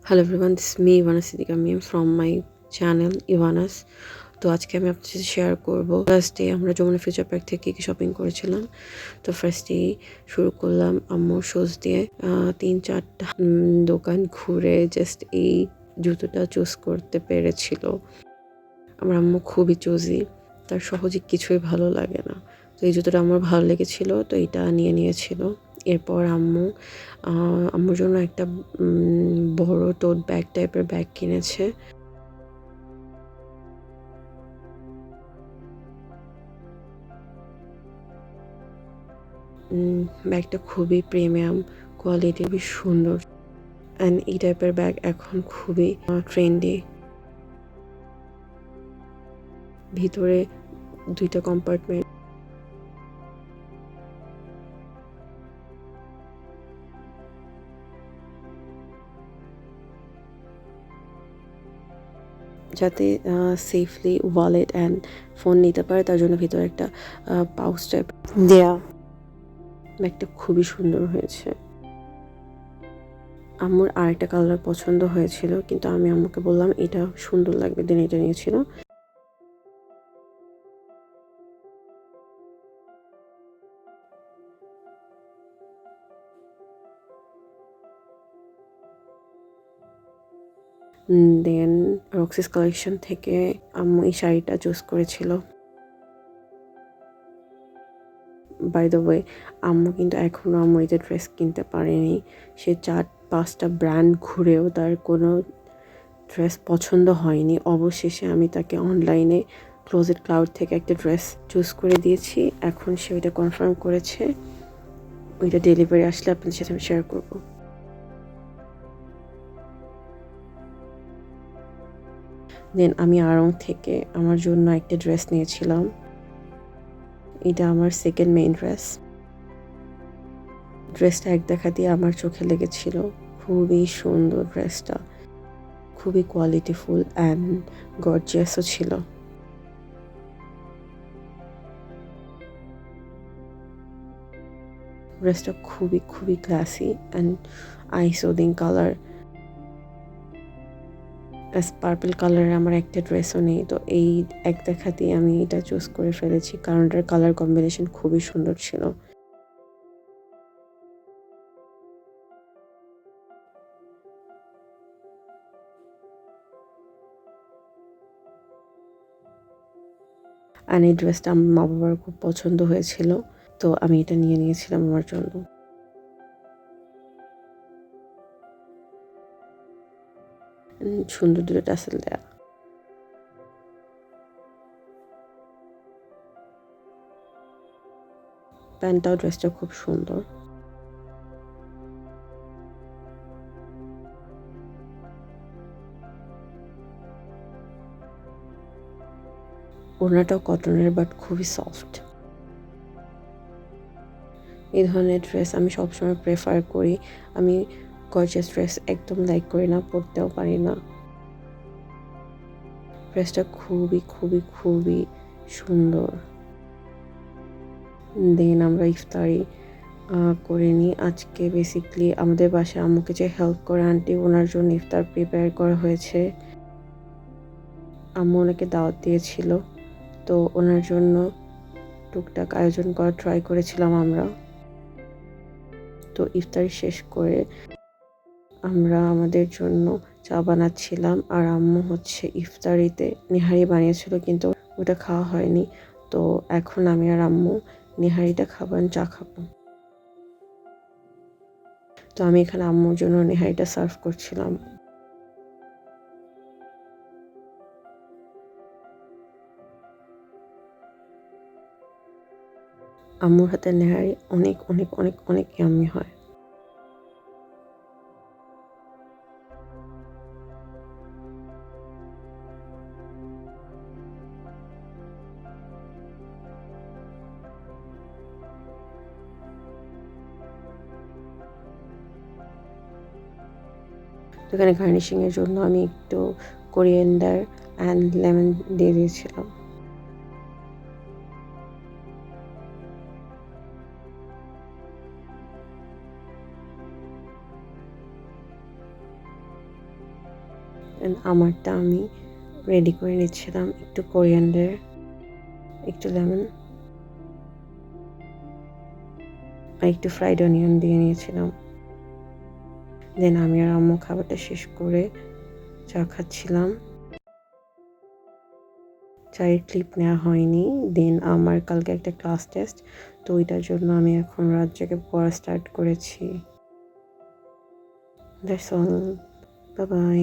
Hello everyone, this me Ivana Siddika Mim from my channel Ivanas. তো আজকে আমি আপনার সাথে শেয়ার করবো ফার্স্ট ডে আমরা যমুনা ফিউচার পার্ক থেকে কী শপিং করেছিলাম। তো ফার্স্ট ডে শুরু করলাম আম্মুর শোজ দিয়ে। 3-4টা দোকান ঘুরে জাস্ট এই জুতোটা চুজ করতে পেরেছিল। আমার আম্মু খুবই চুজি, তার সহজে কিছুই ভালো লাগে না। তো এই জুতোটা আমার ভালো লেগেছিল, তো এটা নিয়েছিল। এরপর আম্মুর জন্য একটা বড় টোট ব্যাগ টাইপের ব্যাগ কিনেছে। ব্যাগটা খুবই প্রিমিয়াম কোয়ালিটি, খুবই সুন্দর। অ্যান্ড এই টাইপের ব্যাগ এখন খুবই ট্রেন্ডি। ভিতরে 2টা কম্পার্টমেন্ট, যাতে সেফলি ওয়ালেট অ্যান্ড ফোন নিতে পারে, তার জন্য ভিতরে একটা পাউচ টাইপ দেয়া। ব্যাগটা খুবই সুন্দর হয়েছে। আম্মুর আরেকটা কালার পছন্দ হয়েছিল, কিন্তু আমি আম্মুকে বললাম এটা সুন্দর লাগবে, দেন এটা নিয়েছিল। দেন রক্সিস কালেকশন থেকে আম্মু এই শাড়িটা চুজ করেছিল। বাই দ্য ওয়ে, আম্মু কিন্তু এখনও আম্মু ঈদের ড্রেস কিনতে পারেনি। সে 4-5টা ব্র্যান্ড ঘুরেও তার কোনো ড্রেস পছন্দ হয়নি। অবশেষে আমি তাকে অনলাইনে ক্লোজেট ক্লাউড থেকে একটা ড্রেস চুজ করে দিয়েছি। এখন সে ওইটা কনফার্ম করেছে, ওইটা ডেলিভারি আসলে আপনাদের সাথে আমি শেয়ার করবো। দেন আমি আড়ং থেকে আমার জন্য একটা ড্রেস নিয়েছিলাম। এটা আমার সেকেন্ড মেইন ড্রেস। ড্রেসটা এক দেখাতেই আমার চোখে লেগেছিল। খুবই সুন্দর ড্রেসটা, খুবই কোয়ালিটিফুল অ্যান্ড গর্জিয়াসও ছিল। ড্রেসটা খুবই খুবই ক্লাসি অ্যান্ড আইসোদিং কালার। পার্পল কালারের আমার একটা ড্রেসও নেই, তো এই এক দেখাতেই আমি এটা চুজ করে ফেলেছি, কারণ এটার কালার কম্বিনেশন খুবই সুন্দর ছিল। অ্যান্ড এই ড্রেসটা আমার মা বাবার খুব পছন্দ হয়েছিল, তো আমি এটা নিয়েছিলাম আমার জন্য। সুন্দর দুটো টাসেল দেয়া। প্যান্টটাও ড্রেসটা খুব সুন্দর। ওড়নাটাও কটনের, বাট খুবই সফট। এই ধরনের ড্রেস আমি সবসময় প্রেফার করি। আমি গর্জিয়াস ড্রেস একদম লাইক করি না, পরতেও পারি না। ড্রেসটা খুবই খুবই খুবই সুন্দর। দেন আমরা ইফতারি করে নিই। আজকে বেসিকলি আমাদের বাসায় আম্মুকে যে হেল্প করে আন্টি, ওনার জন্য ইফতার প্রিপেয়ার করা হয়েছে। আম্মু ওনাকে দাওয়াত দিয়েছিল, তো ওনার জন্য টুকটাক আয়োজন করা ট্রাই করেছিলাম আমরা। তো ইফতারি শেষ করে আমরা আমাদের জন্য চা বানাচ্ছিলাম, আর আম্মু হচ্ছে ইফতারিতে নেহারি বানিয়েছিল, কিন্তু ওটা খাওয়া হয়নি। তো এখন আমি আর আম্মু নেহারিটা খাবো, চা খাবো। তো আমি এখানে আম্মুর জন্য নেহারিটা সার্ভ করছিলাম। আম্মুর হাতের নেহারি অনেক অনেক অনেক অনেক ইয়াম্মি হয়। তো এখানে গার্নিশিংয়ের জন্য আমি একটু কোরিয়েন্ডার অ্যান্ড লেমন দিয়ে দিয়েছিলাম। আমারটা আমি রেডি করে নিচ্ছিলাম, একটু কোরিয়ান্ডার, একটু লেমন আর একটু ফ্রাইড অনিয়ন দিয়ে নিয়েছিলাম। দেন আমি আর আম্মু খাবারটা শেষ করে চা খাচ্ছিলাম। চায়ের ক্লিপ নেওয়া হয়নি। দেন আমার কালকে একটা ক্লাস টেস্ট, তো ওইটার জন্য আমি এখন রাত জেগে পড়া স্টার্ট করেছি। That's all, bye bye.